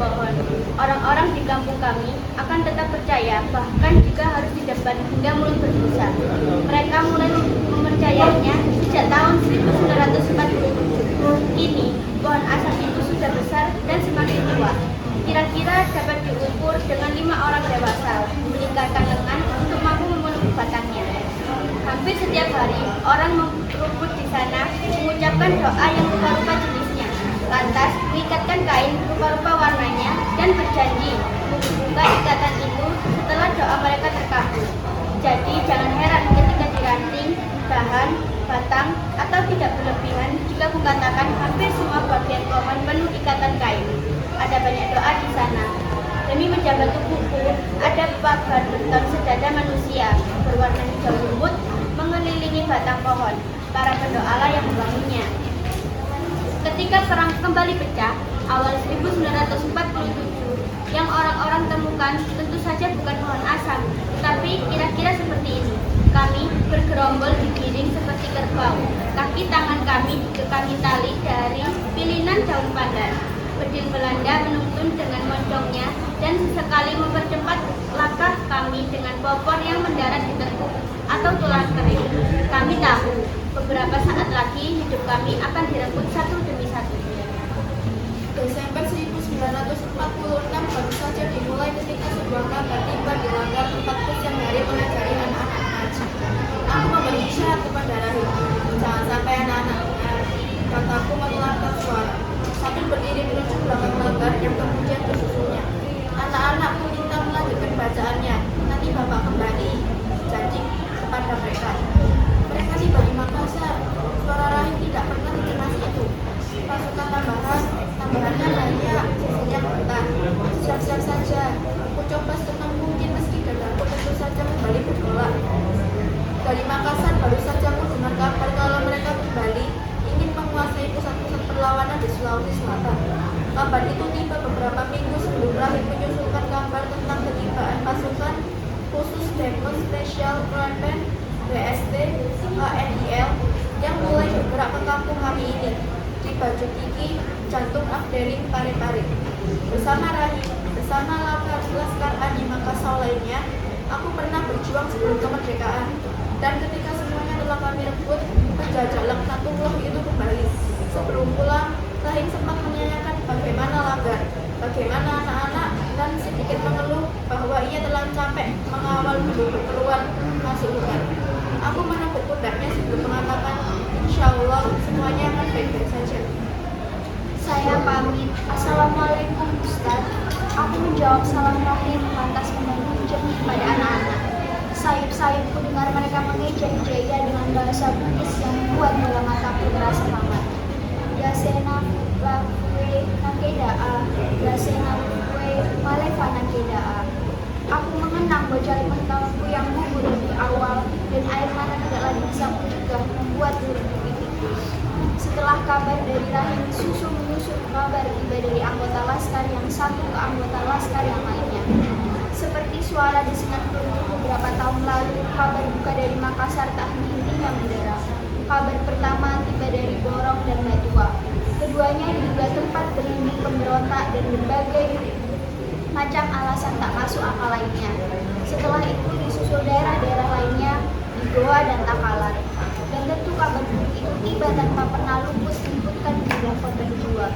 pohon. Orang-orang di kampung kami akan tetap percaya, bahkan jika harus didebat hingga mulut berbusa. Mereka mulai mempercayainya sejak tahun 1947. Kini, pohon asam itu sudah besar dan semakin tua. Kira-kira dapat diukur dengan 5 orang dewasa, melingkarkan lengan untuk mampu memenuhi batangnya. Hampir setiap hari, orang merumput di sana mengucapkan doa yang rupa-rupa jenisnya. Lantas, mengikatkan kain rupa-rupa warnanya dan berjanji membuka ikatan itu setelah doa mereka terkabul. Jadi, jangan heran ketika diranting, bahan, batang, atau tidak berlebihan jika kukatakan hampir semua bagian pohon penuh ikatan kain. Ada banyak doa di sana. Demi menjaga tubuhku, ada pagar beton sedada manusia berwarna hijau lumut mengelilingi batang pohon. Para pendoalah yang membangunnya. Ketika perang kembali pecah, awal 1947, yang orang-orang temukan tentu saja bukan pohon asam, tapi kira-kira seperti ini. Kami bergerombol digiring seperti kerbau. Kaki tangan kami dikekang tali dari pilinan daun pandan. Bedil Belanda menuntun dengan moncongnya dan sesekali mempercepat langkah kami dengan popor yang mendarat di tengkuk atau tulang kering. Kami tahu beberapa saat lagi hidup kami akan direbut satu demi satu. Desember 1946 baru saja dimulai ketika sebuah kabar tiba di langgar tempatku yang hari mengajari anak-anak ngaji. Aku memberi isyarat kepada Rahim, jangan sampai anak-anak kataku mengeluarkan suara. Sambil berdiri menuju belakang langgar yang kemudian bersusulnya. Anak-anakku minta melanjutkan bacaannya. Nanti bapak kembali. Janji kepada mereka. Mereka tiba di Makassar. Suara Rahim tidak pernah dikenasi itu. Pasukan tambahannya banyak, sisinya mentah. Siap-siap saja. Aku coba setenang mungkin meski dadaku tentu saja kembali bergolak. Dari Makassar baru saja aku dengar kabar kalau mereka kembali ingin menguasai pusat-pusat perlawanan di Sulawesi Selatan. Kabar itu tiba beberapa minggu sebelum Rahim menyusulkan kabar tentang ketibaan pasukan khusus Depot Special Front BST HNIL yang mulai bergerak ke kampung kami ini di Baju Tinggi, Jantung Afdeling, Parepare. Bersama Rahim, bersama Laskar Adi Makassar lainnya, aku pernah berjuang sebelum kemerdekaan. Dan ketika semuanya telah kami rebut, penjajah Laknatullah itu kembali. Sebelum pulang, Rahim sempat menanyakan bagaimana langgar, bagaimana anak-anak, dan sedikit mengeluh bahwa ia telah capek mengawal keperluan masuk hutan. Aku menepuk pundaknya sebelum mengatakan, insya Allah semuanya akan baik-baik saja. Saya pamit. Assalamualaikum Ustaz. Aku menjawab salam Rahim lantas memandang jernih pada anak-anak. Sayup-sayupku dengar mereka mengejek Jaya dengan bahasa Bugis yang membuat bola mataku terasa hangat. Yasena lakwe nakedaa, yasena lakwe malefa nakedaa. Aku mengenang bocah 5 tahunku yang gugur di awal dan air mata tidak lagi bisa mencegah membuat diri pipiku. Setelah kabar dari Rahim, menyusul kabar tiba dari anggota laskar yang satu ke anggota laskar yang lainnya. Seperti suara desingan peluru beberapa tahun lalu, kabar buka dari Makassar tak henti-hentinya mendera. Kabar pertama tiba dari Borong dan Batua. Keduanya diduga tempat berlindung pemberontak dan berbagai macam alasan tak masuk akal lainnya. Setelah itu disusul daerah-daerah lainnya di Goa dan Takalar. Dan tentu kabar buruk itu tiba tanpa pernah luput menyebutkan jumlah korban jiwa.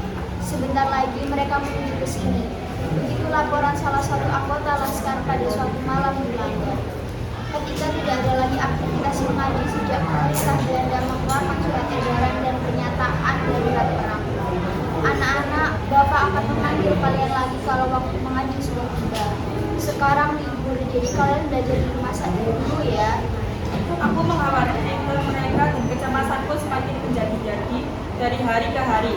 Sebentar lagi mereka menuju ke sini. Begitu laporan salah satu anggota laskar pada suatu malam di Belanda. Ketika tidak ada lagi aktivitas mengaji sejak pemerintah Belanda mengeluarkan surat edaran dan pernyataan darurat perang. Anak-anak, Bapak akan memanggil kalian lagi kalau waktu mengaji sudah tiba. Sekarang libur, jadi kalian belajar di rumah saja dulu ya. Aku mengkhawatirkan mereka dan kecemasanku semakin menjadi-jadi dari hari ke hari.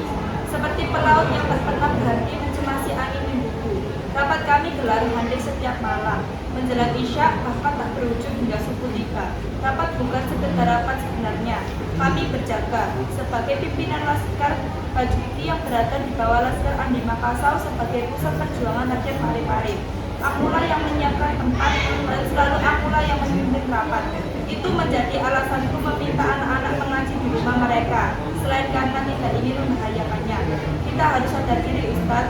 Seperti pelaut yang tak pernah berhenti mencemasi angin mingguku. Rapat kami gelar hadir setiap malam. Menjelang Isya bahkan tak berujung hingga subuh tiba. Rapat bukan sekedar rapat sebenarnya. Kami berjaga sebagai pimpinan laskar Bajuki yang berada di bawah laskar Andi Makassar sebagai pusat perjuangan rakyat Parepare. Akulah yang menyiapkan tempat dan selalu akulah yang memimpin rapat. Itu menjadi alasanku meminta anak-anak mengaji di rumah mereka. Selain karena tidak ingin membahayakannya, kita harus sadar diri, Ustaz.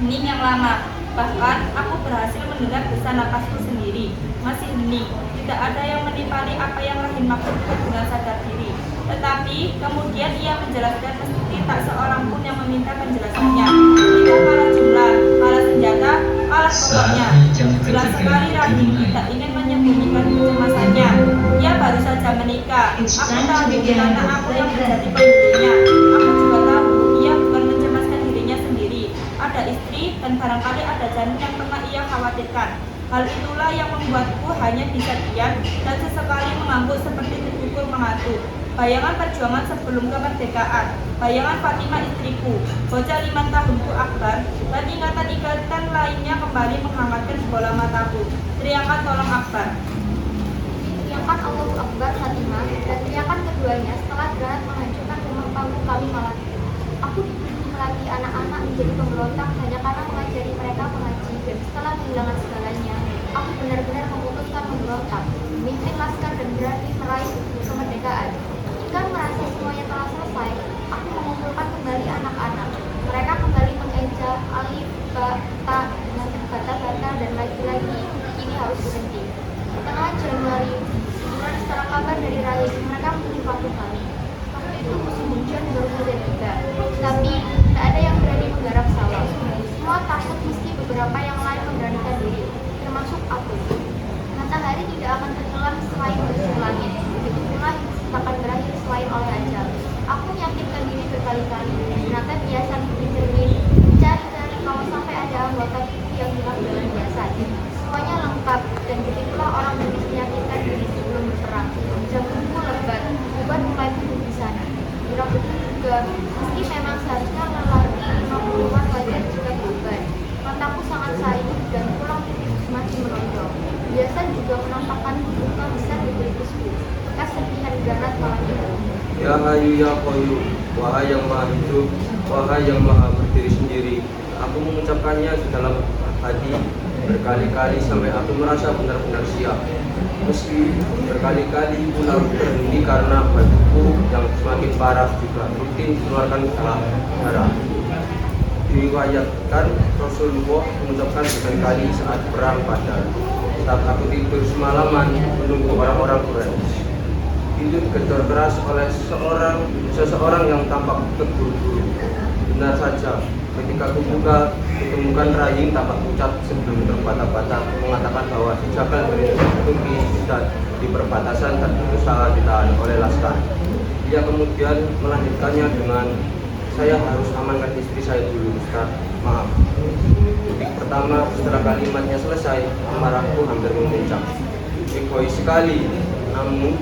hening yang lama. Bahkan aku berhasil mendengar desa napasku sendiri. Masih hening, tidak ada yang menimpali apa yang Rahim maksudkan dengan sadar diri. Tetapi kemudian ia menjelaskan meski tak seorang pun yang meminta penjelasannya. Tidak kalah jumlah, kalah senjata, kalah pokoknya. Jelas sekali Rahim tidak ingin menyembunyikan kecemasannya. Ia baru saja menikah. Aku tahu karena aku yang menjadi pembelinya. Aku juga tahu ia bukan mencemaskan dirinya sendiri. Ada istri dan barangkali ada janin yang pernah ia khawatirkan. Hal itulah yang membuatku hanya bisa diam dan sesekali mengangguk seperti terpukul mengantuk. Bayangan perjuangan sebelum kemerdekaan, bayangan Fatimah istriku, bocah 5 tahunku Akbar, dan ingatan-ingatan lainnya kembali menghangatkan bola mataku. Teriakan tolong Akbar. Teriakan Allahu Akbar Fatimah dan teriakan keduanya setelah granat menghancurkan rumah panggung kami malam itu. Aku dituduh melatih anak-anak menjadi pemberontak hanya karena mengajari mereka mengaji, dan setelah kehilangan segalanya, aku benar-benar memutuskan memberontak, memimpin laskar dan berani meraih kemerdekaan. Jika merasa semuanya telah selesai, aku mengumpulkan kembali anak-anak. Mereka kembali mengeja alif, ba, ta, dengan bata-bata, dan lagi-lagi ini harus berhenti. Tengah Januari, bulan setelah kabar dari Rahim, mereka memilih waktu kami. Waktu itu musim hujan baru saja tiba, tapi tak ada yang berani menggarap sawah. Semua takut meski beberapa yang lain memberanikan diri, termasuk aku. Matahari tidak akan tenggelam selain menuju langit, begitu pula akan berakhir selain oleh ajal. Aku meyakinkan diri berkali-kali, ternyata biasa bikin cermin, cari-cari kalau sampai ada anggota tubuh yang hilang dalam biasa. Semuanya lengkap, dan begitulah orang medis meyakinkan diri sebelum berperang. Jantungku lebat, beban mulai tumbuh di sana. Bilang betul juga, meski memang seharusnya lelaki 50-an wajar juga beban. Mataku sangat sayu dan tulang pipiku semakin menonjol. Biasa juga menampakkan luka besar di pelipisku, bekas serpihan granat malam itu. Ya Hayyu ya Qayyum, wahai yang maha hidup, wahai yang maha berdiri sendiri. Aku mengucapkannya di dalam hati berkali-kali sampai aku merasa benar-benar siap. Meski berkali-kali pula berhenti karena batukku yang semakin parah juga rutin mengeluarkan darah. Diriwayatkan Rasulullah mengucapkan berkali-kali saat perang Badar. Saat aku tidur semalaman menunggu orang-orang Quraisy, pintu digedor keras oleh seseorang yang tampak terburu-buru. Benar saja, ketika aku buka, ditemukan Rahim tampak pucat sebelum terbata-bata mengatakan bahwa si Jabal Turki sudah di perbatasan dan berusaha ditahan oleh laskar. Ia kemudian melanjutkannya dengan, saya harus amankan istri saya dulu, Ustaz. Maaf. Detik pertama setelah kalimatnya selesai, amarahku hampir memuncak. Egois sekali, namun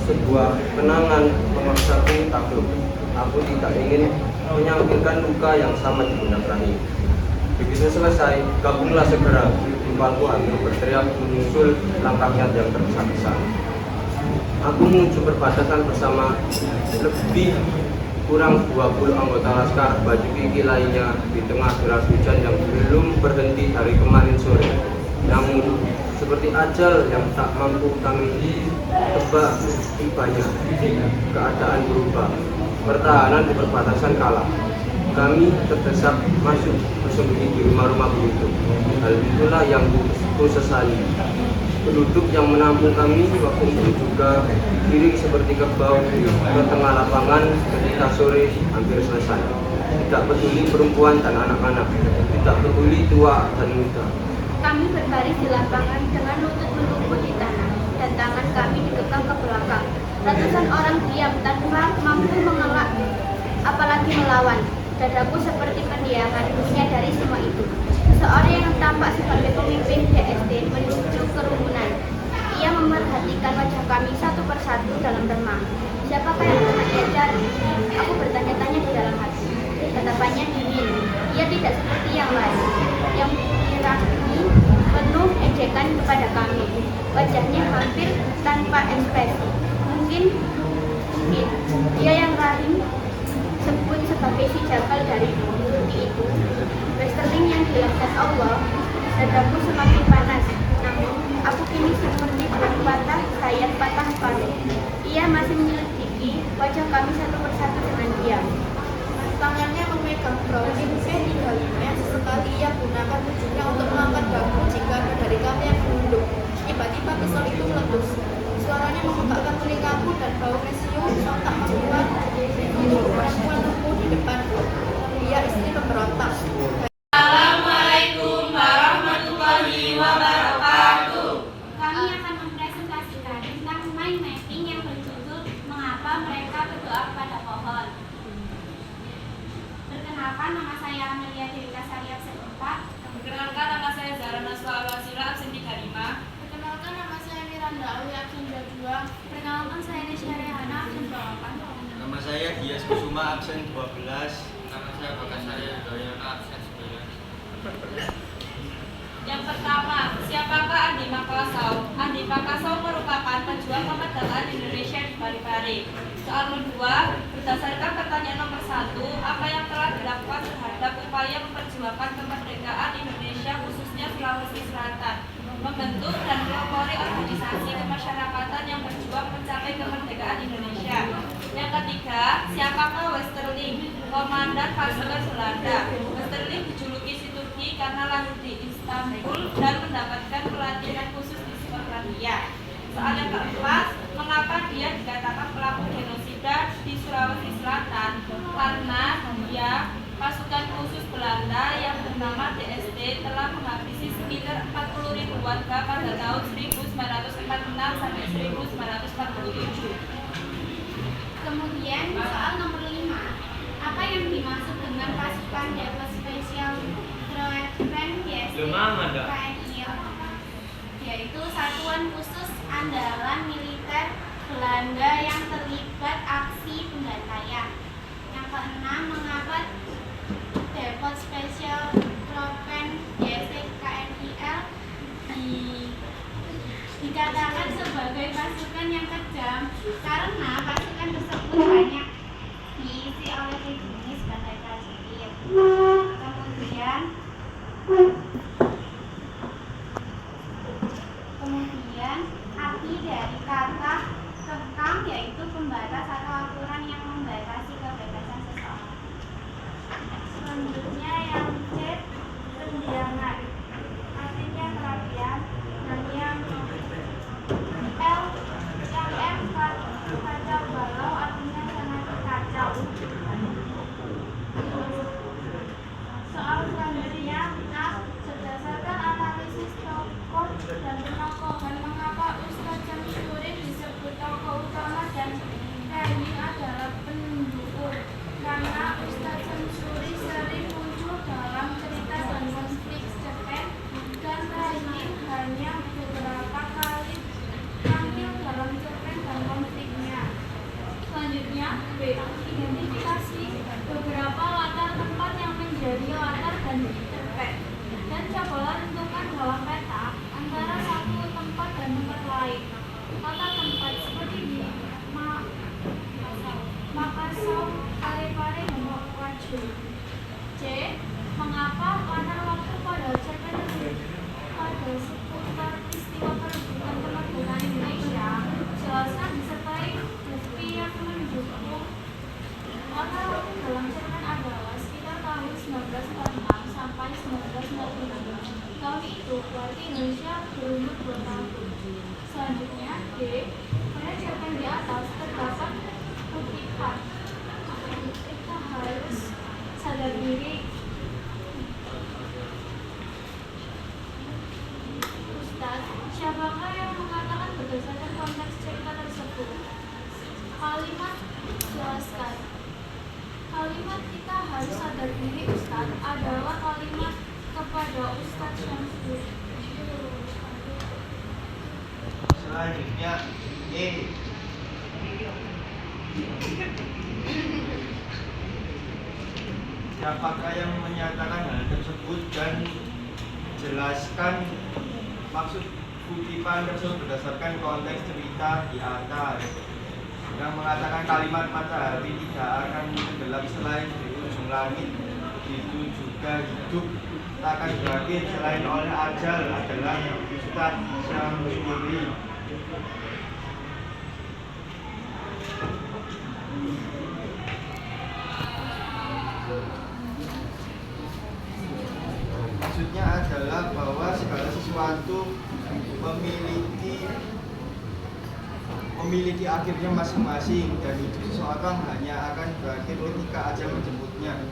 sebuah kenangan memaksaku takluk. Aku tidak ingin menyangkirkan luka yang sama di pundak Rahim. Begitu selesai, gabunglah segera. Impalku hampir berteriak menyusul langkahnya yang tergesa-gesa. Aku menuju perbatasan bersama lebih kurang 20 anggota laskar baju gigi lainnya di tengah deras hujan yang belum berhenti dari kemarin sore. Namun seperti ajal yang tak mampu kami tebak tibanya, keadaan berubah. Pertahanan di perbatasan kalah. Kami terdesak masuk bersembunyi di rumah-rumah penduduk. Hal itulah yang ku sesali. Penduduk yang menampung kami waktu itu juga diri seperti kerbau di tengah lapangan ketika sore hampir selesai. Tidak peduli perempuan dan anak-anak, tidak peduli tua dan muda. Kami berbaris di lapangan dengan lutut melumpuh di tanah dan tangan kami dikekang ke belakang. Ratusan orang diam tanpa mampu mengelak, apalagi melawan. Dadaku seperti pendiaman menyadari semua itu. Seseorang yang tampak sebagai pemimpin DSD menuju kerumunan. Ia memerhatikan wajah kami satu persatu dalam remang. Siapakah yang pernah ia cari? Aku bertanya-tanya di dalam hati. Tatapannya dingin. Ia tidak seperti yang lain, yang birahi penuh ejekan kepada kami. Wajahnya hampir tanpa ekspresi. Mungkin dia yang Rahim sebut sebagai si Jabal dari Turki itu. Wrestling yang dilakukan Allah, dadaku semakin panas. Namun, aku kini seperti buah patah, sayap patah paruh. Ia masih menyelidiki wajah kami satu persatu dengan diam. Tangannya memegang perahu di dalamnya, sesekali saya Amelia Dewi Kasari absen 4. Perkenalkan, nama saya Zara Naswa Alwasila absen 35. Perkenalkan, nama saya Miranda Awi absen 22. Perkenalkan, saya Nesya Rehana absen 28. Nama saya Dias Kusuma absen 12. Nama saya Bakasari Doyono absen 9. Yang pertama, siapakah Andi Makassau? Andi Makassau merupakan pejuang kemerdekaan Indonesia di Parepare. Soal kedua, berdasarkan pertanyaan nomor 1, apa yang telah dilakukan terhadap upaya memperjuangkan kemerdekaan Indonesia khususnya Sulawesi Selatan? Membentuk dan melopori organisasi kemasyarakatan yang berjuang mencapai kemerdekaan Indonesia. Yang ketiga, siapakah Westerling, komandan pasukan Belanda? Westerling dijuluki si Turki karena lahir di Istanbul dan mendapatkan pelatihan khusus di Skotlandia. Soal yang keempat, mengapa dia dikatakan pelaku genosida di Sulawesi Selatan? Karena dia pasukan khusus Belanda yang bernama DST telah menghabisi sekitar 40.000 warga pada tahun 1946 sampai 1947. Kemudian soal nomor 5, apa yang dimaksud dengan pasukan Depot Special Troops KNI, yaitu satuan khusus andalan militer Belanda yang terlibat aksi pembantaian. Yang keenam, mengapa Depot Special Troops KNIL dikatakan sebagai pasukan yang kejam? Karena pasukan tersebut banyak diisi oleh pribumi sebagai prajurit. Kemudian arti dari kata kekang yaitu pembatas atau aturan yang membatasi kebebasan seseorang. Selanjutnya yang C, pendiaman, artinya kerapian. Dan yang L, yang M, kacau balau, artinya sangat kacau. Soal selanjutnya A, berdasarkan analisis tokoh dan penokohan, mengapa Ustadz Syamsuddin disebut tokoh utama dan Rahim adalah pendukung? Karena Ustadz Syamsuddin sering muncul dalam cerita dan konflik cerpen, dan Rahim hanya beberapa kali tampil dalam cerpen dan konfliknya. Selanjutnya B, identifikasi beberapa latar tempat yang menjadi latar dan cerpen, dan cobalah tentukan dalam peta antara satu tempat dan tempat lain. Latar tempat seperti di Makassau, Parepare, dan Makassau. C, mengapa latar waktu pada cerpen pada seputar peristiwa perebutan kemerdekaan Indonesia? Jelaskan disertai bukti yang mendukung. Latar waktu dalam cerpen adalah sekitar tahun 1946 sampai 1946. Tahun itu berarti Indonesia berumur 2 tahun. Selanjutnya D, pada cerpen di atas terdapat kutipan. Kita harus sadar diri. Ustaz, siapakah yang mengatakan berdasarkan konteks cerita tersebut? Kalimat jelaskan. Kalimat kita harus sadar diri Ustaz adalah kalimat kepada Ustaz Syamsuddin. Selanjutnya E, siapakah yang menyatakan hal tersebut dan jelaskan maksud kutipan tersebut berdasarkan konteks cerita di atas. Yang mengatakan kalimat matahari tidak akan tenggelam selain di ujung langit, itu juga hidup tak akan berakhir selain oleh ajal adalah Ustadz Syamsuddin. Maksudnya adalah bahwa segala sesuatu memiliki akhirnya masing-masing, dan hidup seseorang hanya akan berakhir ketika ajal menjemputnya.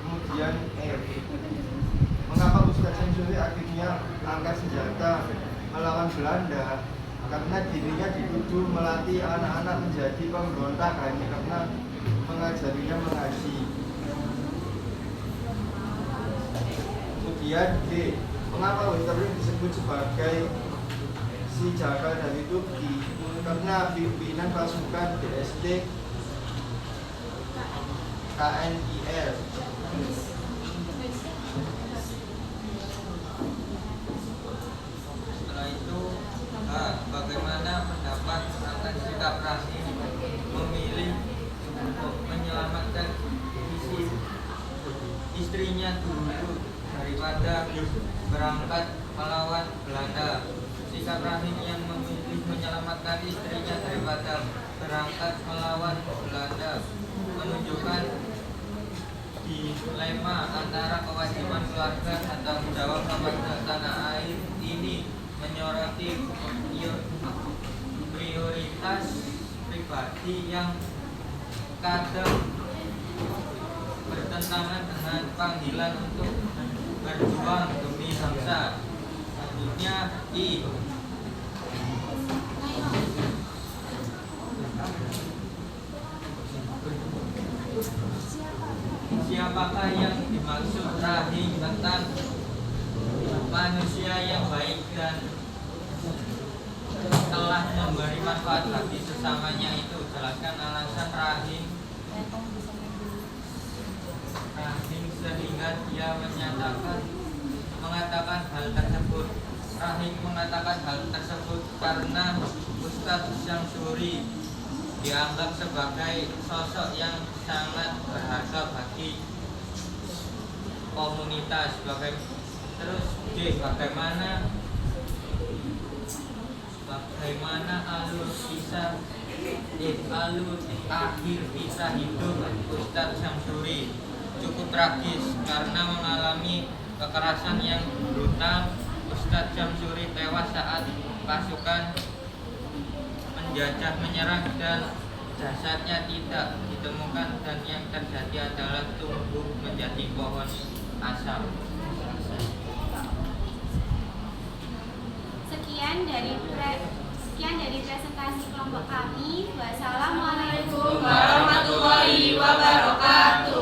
Kemudian mengapa Ustadz Syamsuddin akhirnya angkat senjata melawan Belanda? Karena dirinya dituduh melatih anak-anak menjadi pemberontak hanya karena mengajarinya mengaji. Kemudian D. Mengapa Westerling disebut sebagai si jagal dari Turki? Karena pimpinan pasukan DST KNIL. Setelah itu, bagaimana pendapat akan sikap Rahim memilih untuk menyelamatkan istrinya dulu daripada berangkat melawan Belanda? Sikap Rahim yang memilih menyelamatkan istrinya daripada berangkat melawan Belanda menunjukkan dilema antara kewajiban keluarga dan tanggung jawab kepada tanah air ini, menyoroti prioritas pribadi yang kadang bertentangan dengan panggilan untuk berjuang demi bangsa. Selanjutnya I. Siapakah yang dimaksud Rahim tentang manusia yang baik dan telah memberi manfaat bagi sesamanya itu? Jelaskan alasan Rahim sehingga dia mengatakan hal tersebut. Rahim mengatakan hal tersebut karena Ustadz Syamsuri dianggap sebagai sosok yang sangat berharga bagi komunitas. Terus D. Bagaimana alur akhir kisah hidup Ustadz Syamsuri cukup tragis karena mengalami kekerasan yang brutal. Ustadz Syamsuri tewas saat pasukan penjajah menyerang dan jasadnya tidak ditemukan, dan yang terjadi adalah tumbuh menjadi pohon asam. Sekian dari presentasi kelompok kami. Wassalamualaikum warahmatullahi wabarakatuh.